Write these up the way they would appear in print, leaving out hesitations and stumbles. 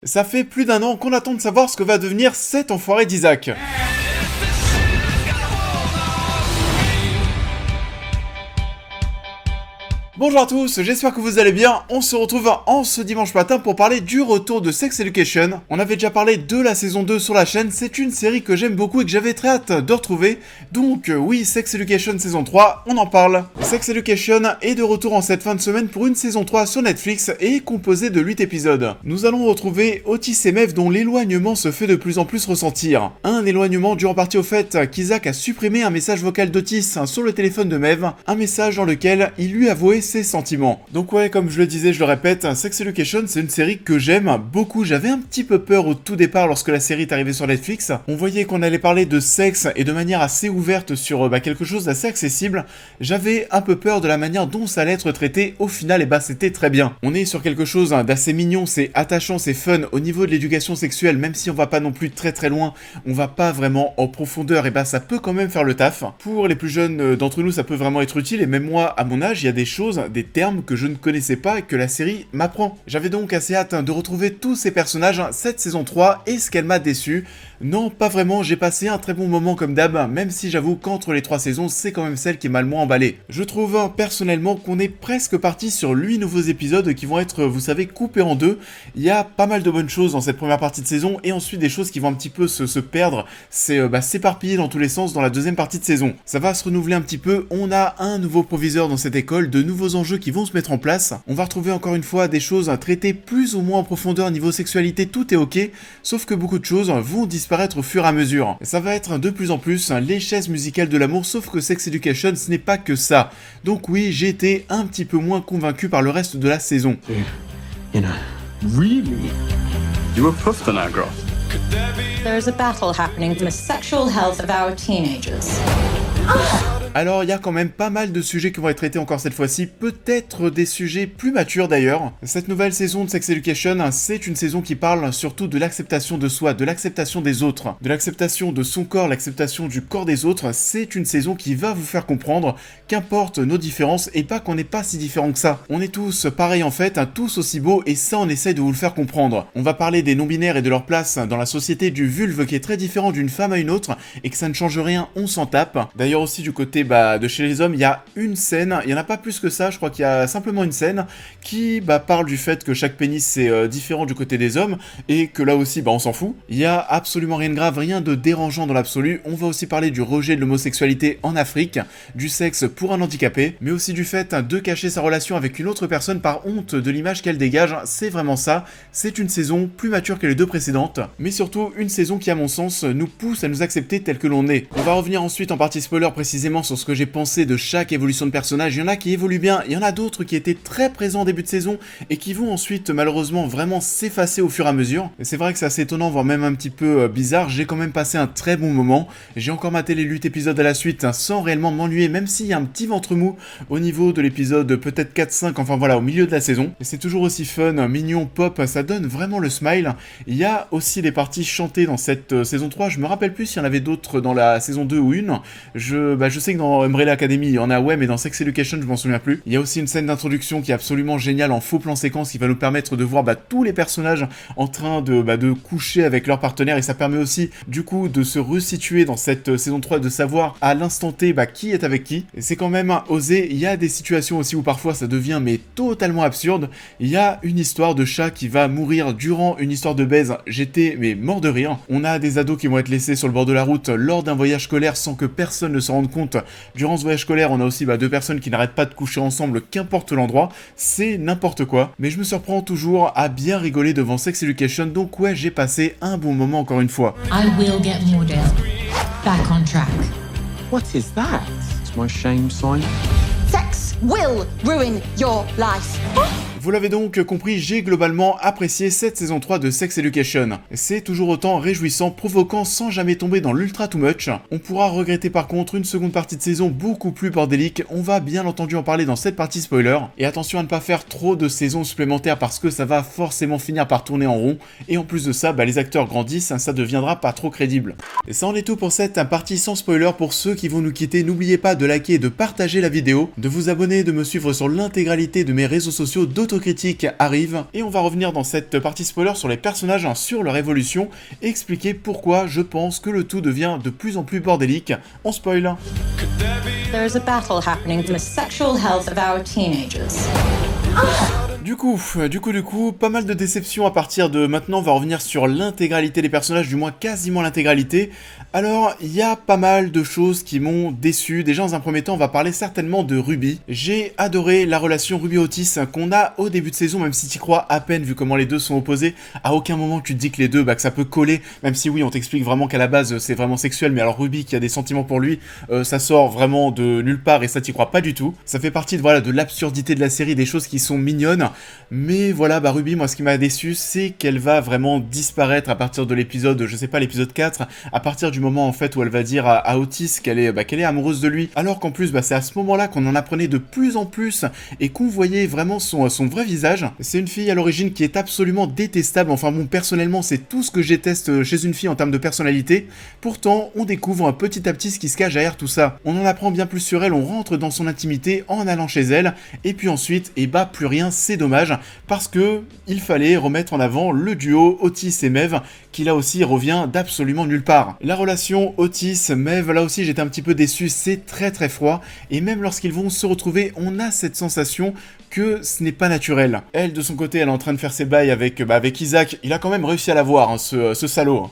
Ça fait plus d'un an qu'on attend de savoir ce que va devenir cet enfoiré d'Isaac. Bonjour à tous, j'espère que vous allez bien. On se retrouve en ce dimanche matin pour parler du retour de Sex Education. On avait déjà parlé de la saison 2 sur la chaîne, c'est une série que j'aime beaucoup et que j'avais très hâte de retrouver. Donc oui, Sex Education saison 3, on en parle. Sex Education est de retour en cette fin de semaine pour une saison 3 sur Netflix et est composée de 8 épisodes. Nous allons retrouver Otis et Maeve dont l'éloignement se fait de plus en plus ressentir. Un éloignement dû en partie au fait qu'Isaac a supprimé un message vocal d'Otis sur le téléphone de Maeve, un message dans lequel il lui avouait ses sentiments. Donc ouais, comme je le disais, je le répète, Sex Education c'est une série que j'aime beaucoup. J'avais un petit peu peur au tout départ lorsque la série est arrivée sur Netflix. On voyait qu'on allait parler de sexe et de manière assez ouverte sur quelque chose d'assez accessible. J'avais un peu peur de la manière dont ça allait être traité. Au final, c'était très bien. On est sur quelque chose d'assez mignon, c'est attachant, c'est fun. Au niveau de l'éducation sexuelle, même si on va pas non plus très très loin, on va pas vraiment en profondeur, et ça peut quand même faire le taf. Pour les plus jeunes d'entre nous, ça peut vraiment être utile, et même moi, à mon âge, il y a des choses, des termes que je ne connaissais pas et que la série m'apprend. J'avais donc assez hâte de retrouver tous ces personnages cette saison 3, et ce qu'elle m'a déçu. Non, pas vraiment, j'ai passé un très bon moment comme d'hab, même si j'avoue qu'entre les 3 saisons, c'est quand même celle qui m'a le moins emballé. Je trouve personnellement qu'on est presque parti sur 8 nouveaux épisodes qui vont être, vous savez, coupés en deux. Il y a pas mal de bonnes choses dans cette première partie de saison, et ensuite des choses qui vont un petit peu se perdre, c'est s'éparpiller dans tous les sens dans la deuxième partie de saison. Ça va se renouveler un petit peu, on a un nouveau proviseur dans cette école, de nouveaux enjeux qui vont se mettre en place. On va retrouver encore une fois des choses traitées plus ou moins en profondeur niveau sexualité, tout est ok, sauf que beaucoup de choses vont disparaître au fur et à mesure. Ça va être de plus en plus les chaises musicales de l'amour, sauf que Sex Education ce n'est pas que ça. Donc oui, j'ai été un petit peu moins convaincu par le reste de la saison. You know, really? You were puffed on our growth. There is a battle happening for the sexual health of our teenagers. Alors il y a quand même pas mal de sujets qui vont être traités encore cette fois-ci, peut-être des sujets plus matures d'ailleurs. Cette nouvelle saison de Sex Education, c'est une saison qui parle surtout de l'acceptation de soi, de l'acceptation des autres, de l'acceptation de son corps, l'acceptation du corps des autres. C'est une saison qui va vous faire comprendre qu'importe nos différences et pas qu'on n'est pas si différents que ça. On est tous pareils en fait, tous aussi beaux, et ça on essaye de vous le faire comprendre. On va parler des non-binaires et de leur place dans la société, du vulve qui est très différent d'une femme à une autre et que ça ne change rien, on s'en tape. D'ailleurs aussi du côté de chez les hommes, il y a une scène, il n'y en a pas plus que ça, je crois qu'il y a simplement une scène qui parle du fait que chaque pénis c'est différent du côté des hommes, et que là aussi on s'en fout. Il y a absolument rien de grave, rien de dérangeant dans l'absolu. On va aussi parler du rejet de l'homosexualité en Afrique, du sexe pour un handicapé, mais aussi du fait de cacher sa relation avec une autre personne par honte de l'image qu'elle dégage. C'est vraiment ça, c'est une saison plus mature que les 2 précédentes, mais surtout une saison qui à mon sens nous pousse à nous accepter tel que l'on est. On va revenir ensuite en partie spoiler précisément sur ce que j'ai pensé de chaque évolution de personnage. Il y en a qui évoluent bien, il y en a d'autres qui étaient très présents au début de saison et qui vont ensuite malheureusement vraiment s'effacer au fur et à mesure. Et c'est vrai que c'est assez étonnant, voire même un petit peu bizarre. J'ai quand même passé un très bon moment. J'ai encore maté les 8 épisodes à la suite sans réellement m'ennuyer, même s'il y a un petit ventre mou au niveau de l'épisode peut-être 4-5, enfin voilà, au milieu de la saison. Et c'est toujours aussi fun, mignon, pop, ça donne vraiment le smile. Il y a aussi des parties chantées dans cette saison 3, je me rappelle plus s'il y en avait d'autres dans la saison 2 ou une. Je sais que dans Umbrella Academy, il y en a, ouais, mais dans Sex Education, je m'en souviens plus. Il y a aussi une scène d'introduction qui est absolument géniale en faux plan séquence qui va nous permettre de voir tous les personnages en train de coucher avec leur partenaire, et ça permet aussi, du coup, de se resituer dans cette saison 3, de savoir à l'instant T, qui est avec qui. Et c'est quand même osé. Il y a des situations aussi où parfois ça devient totalement absurde. Il y a une histoire de chat qui va mourir durant une histoire de baise. J'étais mort de rire. On a des ados qui vont être laissés sur le bord de la route lors d'un voyage scolaire sans que personne ne s'en rende compte. Durant ce voyage scolaire, on a aussi 2 personnes qui n'arrêtent pas de coucher ensemble, qu'importe l'endroit. C'est n'importe quoi. Mais je me surprends toujours à bien rigoler devant Sex Education, donc ouais, j'ai passé un bon moment encore une fois. I will get Mordell back on track. What is that? It's my shame sign. Sex will ruin your life. Vous l'avez donc compris, j'ai globalement apprécié cette saison 3 de Sex Education. C'est toujours autant réjouissant, provoquant sans jamais tomber dans l'ultra too much. On pourra regretter par contre une seconde partie de saison beaucoup plus bordélique, on va bien entendu en parler dans cette partie spoiler. Et attention à ne pas faire trop de saisons supplémentaires parce que ça va forcément finir par tourner en rond. Et en plus de ça, les acteurs grandissent, ça deviendra pas trop crédible. Et ça en est tout pour cette partie sans spoiler. Pour ceux qui vont nous quitter, n'oubliez pas de liker et de partager la vidéo, de vous abonner, de me suivre sur l'intégralité de mes réseaux sociaux, l'autocritique arrive et on va revenir dans cette partie spoiler sur les personnages, sur leur évolution et expliquer pourquoi je pense que le tout devient de plus en plus bordélique. On spoil. There is a battle happening for the sexual health of our teenagers. Du coup, pas mal de déceptions à partir de maintenant. On va revenir sur l'intégralité des personnages, du moins quasiment l'intégralité. Alors, il y a pas mal de choses qui m'ont déçu. Déjà, dans un premier temps, on va parler certainement de Ruby. J'ai adoré la relation Ruby-Otis qu'on a au début de saison, même si t'y crois à peine vu comment les deux sont opposés. À aucun moment tu te dis que les deux, que ça peut coller, même si oui, on t'explique vraiment qu'à la base, c'est vraiment sexuel. Mais alors Ruby qui a des sentiments pour lui, ça sort vraiment de nulle part et ça t'y crois pas du tout. Ça fait partie de l'absurdité de la série, des choses qui sont mignonnes. Mais voilà, Ruby, moi ce qui m'a déçu, c'est qu'elle va vraiment disparaître à partir de l'épisode, je sais pas, l'épisode 4, à partir du moment en fait où elle va dire à Otis qu'elle est amoureuse de lui, alors qu'en plus c'est à ce moment-là qu'on en apprenait de plus en plus et qu'on voyait vraiment son vrai visage. C'est une fille à l'origine qui est absolument détestable, enfin bon, personnellement c'est tout ce que je déteste chez une fille en termes de personnalité. Pourtant, on découvre petit à petit ce qui se cache derrière tout ça. On en apprend bien plus sur elle, on rentre dans son intimité en allant chez elle, et puis ensuite, plus rien, c'est dommage. Parce que il fallait remettre en avant le duo Otis et Maeve, qui là aussi revient d'absolument nulle part. La relation Otis-Maeve, là aussi j'étais un petit peu déçu, c'est très très froid, et même lorsqu'ils vont se retrouver, on a cette sensation que ce n'est pas naturel. Elle, de son côté, elle est en train de faire ses bails avec Isaac, il a quand même réussi à l'avoir, ce salaud.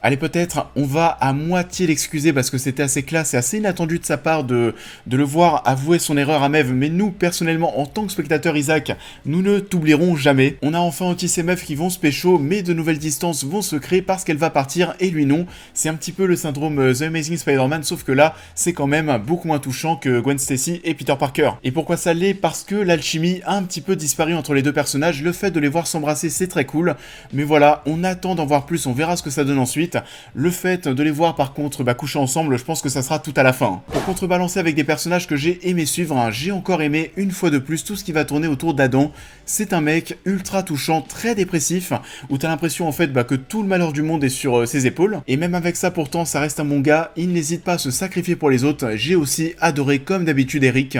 Allez, peut-être, on va à moitié l'excuser parce que c'était assez classe et assez inattendu de sa part de le voir avouer son erreur à Maeve, mais nous, personnellement, en tant que spectateur Isaac, nous ne t'oublierons jamais. On a enfin Otis et Maeve qui vont se pécho, mais de nouvelles distances vont se créer parce qu'elle va partir et lui non. C'est un petit peu le syndrome The Amazing Spider-Man, sauf que là, c'est quand même beaucoup moins touchant que Gwen Stacy et Peter Parker. Et pourquoi ça l'est? Parce que l'alchimie a un petit peu disparu entre les deux personnages, le fait de les voir s'embrasser, c'est très cool, mais voilà, on attend d'en voir plus, on verra ce que ça donne ensuite. Le fait de les voir par contre coucher ensemble, je pense que ça sera tout à la fin. Pour contrebalancer avec des personnages que j'ai aimé suivre, j'ai encore aimé une fois de plus tout ce qui va tourner autour d'Adam. C'est un mec ultra touchant, très dépressif, où t'as l'impression en fait que tout le malheur du monde est sur ses épaules. Et même avec ça pourtant, ça reste un bon gars, il n'hésite pas à se sacrifier pour les autres. J'ai aussi adoré comme d'habitude Eric.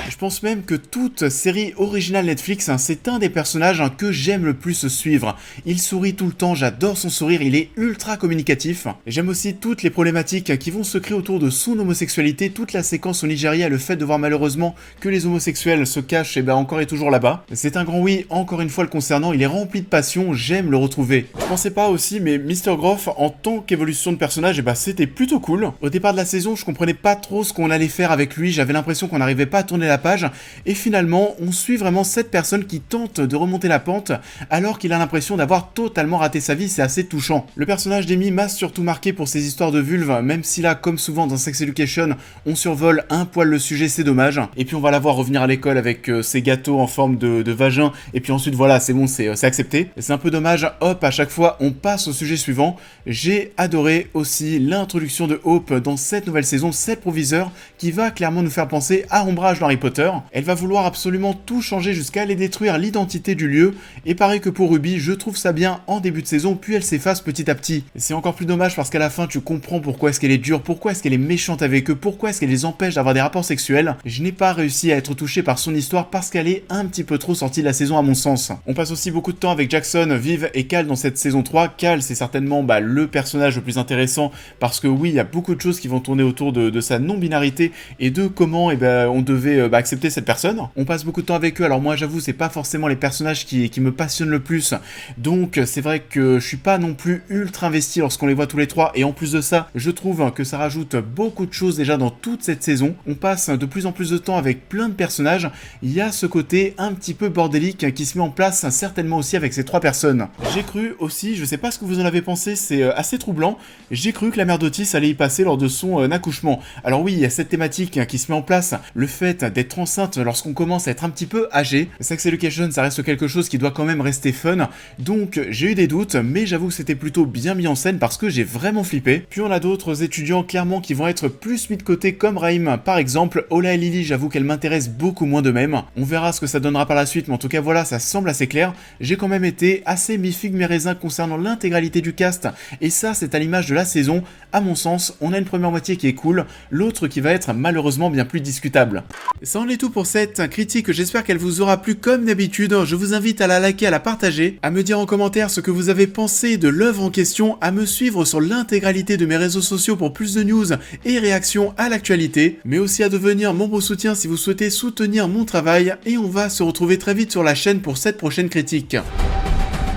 Je pense même que toute série originale Netflix, c'est un des personnages que j'aime le plus suivre. Il sourit tout le temps, j'adore son sourire, il est ultra communicatif. J'aime aussi toutes les problématiques qui vont se créer autour de son homosexualité, toute la séquence au Nigeria, le fait de voir malheureusement que les homosexuels se cachent encore et toujours là-bas. C'est un grand oui, encore une fois le concernant, il est rempli de passion, j'aime le retrouver. Je pensais pas aussi, mais Mr. Groff en tant qu'évolution de personnage, c'était plutôt cool. Au départ de la saison, je comprenais pas trop ce qu'on allait faire avec lui, j'avais l'impression qu'on n'arrivait pas à tourner la page, et finalement, on suit vraiment cette personne qui tente de remonter la pente, alors qu'il a l'impression d'avoir totalement raté sa vie, c'est assez touchant. Le personnage d'Amy m'a surtout marqué pour ses histoires de vulve, même si là, comme souvent dans Sex Education, on survole un poil le sujet, c'est dommage. Et puis on va la voir revenir à l'école avec ses gâteaux en forme de vagin, et puis ensuite voilà, c'est bon, c'est accepté. C'est un peu dommage, hop, à chaque fois, on passe au sujet suivant. J'ai adoré aussi l'introduction de Hope dans cette nouvelle saison, cette proviseur, qui va clairement nous faire penser à Ombrage dans Harry Potter. Elle va vouloir absolument tout changer jusqu'à aller détruire l'identité du lieu, et pareil que pour Ruby, je trouve ça bien en début de saison, puis elle s'efface petit à petit. C'est encore plus dommage parce qu'à la fin tu comprends pourquoi est-ce qu'elle est dure, pourquoi est-ce qu'elle est méchante avec eux, pourquoi est-ce qu'elle les empêche d'avoir des rapports sexuels. Je n'ai pas réussi à être touché par son histoire parce qu'elle est un petit peu trop sortie de la saison à mon sens. On passe aussi beaucoup de temps avec Jackson, Viv et Cal dans cette saison 3. Cal, c'est certainement le personnage le plus intéressant parce que oui, il y a beaucoup de choses qui vont tourner autour de sa non-binarité et de comment on devait accepter cette personne. On passe beaucoup de temps avec eux, alors moi j'avoue c'est pas forcément les personnages qui me passionnent le plus, donc c'est vrai que je suis pas non plus ultra investi lorsqu'on les voit tous les trois, et en plus de ça, je trouve que ça rajoute beaucoup de choses déjà dans toute cette saison. On passe de plus en plus de temps avec plein de personnages, il y a ce côté un petit peu bordélique qui se met en place certainement aussi avec ces trois personnes. J'ai cru aussi, je sais pas ce que vous en avez pensé, c'est assez troublant, j'ai cru que la mère d'Otis allait y passer lors de son accouchement. Alors oui, il y a cette thématique qui se met en place, le fait d'être enceinte lorsqu'on commence à être un petit peu âgé. Sex Education, ça reste quelque chose qui doit quand même rester fun, donc j'ai eu des doutes. doute, mais j'avoue que c'était plutôt bien mis en scène parce que j'ai vraiment flippé. Puis on a d'autres étudiants clairement qui vont être plus mis de côté comme Raïm par exemple. Ola et Lily, j'avoue qu'elle m'intéresse beaucoup moins de même. On verra ce que ça donnera par la suite, mais en tout cas voilà, ça semble assez clair. J'ai quand même été assez mi-figue mi-raisin concernant l'intégralité du cast, et ça c'est à l'image de la saison. À mon sens, on a une première moitié qui est cool, l'autre qui va être malheureusement bien plus discutable. Ça en est tout pour cette critique, j'espère qu'elle vous aura plu comme d'habitude. Je vous invite à la liker, à la partager, à me dire en commentaire ce que vous avez pensé de l'œuvre en question, à me suivre sur l'intégralité de mes réseaux sociaux pour plus de news et réactions à l'actualité, mais aussi à devenir membre soutien si vous souhaitez soutenir mon travail, et on va se retrouver très vite sur la chaîne pour cette prochaine critique.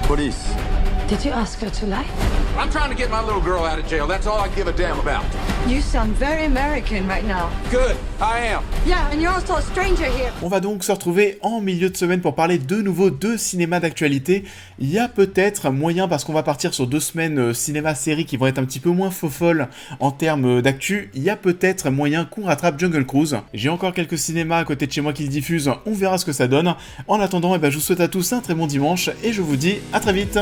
Police. Did you ask her to lie? I'm trying to get my little girl out of jail. That's all I give a damn about. You sound very American right now. Good, I am. Yeah, and you're also a stranger here. On va donc se retrouver en milieu de semaine pour parler de nouveau de cinéma d'actualité. Il y a peut-être moyen, parce qu'on va partir sur 2 semaines cinéma-série qui vont être un petit peu moins faux-folles en termes d'actu, il y a peut-être moyen qu'on rattrape Jungle Cruise. J'ai encore quelques cinémas à côté de chez moi qui le diffusent, on verra ce que ça donne. En attendant, je vous souhaite à tous un très bon dimanche et je vous dis à très vite.